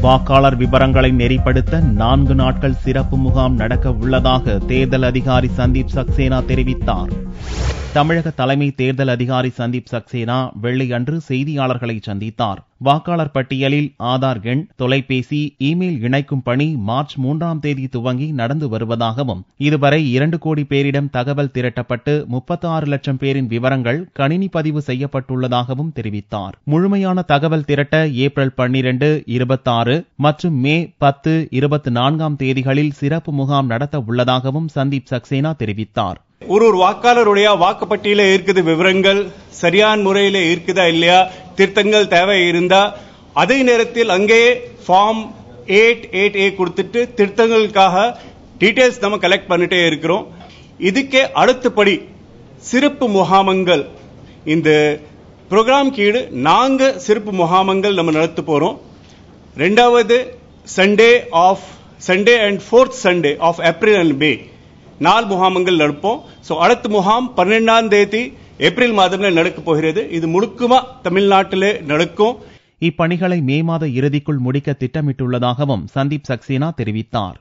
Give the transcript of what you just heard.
வாக்காளர் விவரங்களை நெறிப்படுத்த 4 நாட்கள் சிறப்பு முகாம் நடக்க உள்ளதாக தேர்தல் அதிகாரி சந்தீப் சக்சேனா தெரிவித்தார். தமிழக தலைமை தேர்தல் அதிகாரி சந்தீப் சக்சேனா வெள்ளி அன்று செய்தியாளர்களை சந்தித்தார். வாக்காளர் பட்டியலில் ஆதார் எண், தொலைபேசி, இமெயில் இணைக்கும் பணி மார்ச் 3ஆம் தேதி துவங்கி நடந்து வருவதாகவும், இதுவரை 2 கோடி பேரிடம் தகவல் திரட்டப்பட்டு 36 லட்சம் பேரின் விவரங்கள் கணினி பதிவு செய்யப்பட்டுள்ளதாகவும் தெரிவித்தார். முழுமையான தகவல் திரட்ட ஏப்ரல் 12, 26 மற்றும் மே 10, 24ஆம் தேதிகளில் சிறப்பு முகாம் நடத்த உள்ளதாகவும் சந்தீப் சக்சேனா தெரிவித்தார். ஒரு வாக்காளருடைய வாக்குப்பட்டியல இருக்குது விவரங்கள் சரியான முறையில் இருக்குதா இல்லையா, திருத்தங்கள் தேவை இருந்தா அதே நேரத்தில் அங்கே ஃபார்ம் 8A கொடுத்துட்டு திருத்தங்களுக்காக டீடைல்ஸ் நம்ம கலெக்ட் பண்ணிட்டே இருக்கிறோம். இதுக்கே அடுத்தபடி சிறப்பு முகாமங்கள் இந்த ப்ரோக்ராம் கீழ் 4 சிறப்பு முகாமங்கள் நம்ம நடத்த போறோம். 2வது Sunday and 4th Sunday of April and May 4 முகாமங்கள் நடப்போம். அடுத்த முகாம் 12ஆம் தேதி ஏப்ரல் மாதத்தில் நடக்க போகிறது. இது முழுக்கமா தமிழ்நாட்டிலே நடக்கும். இப்பணிகளை மே மாத இறுதிக்குள் முடிக்க திட்டமிட்டுள்ளதாகவும் சந்தீப் சக்சேனா தெரிவித்தார்.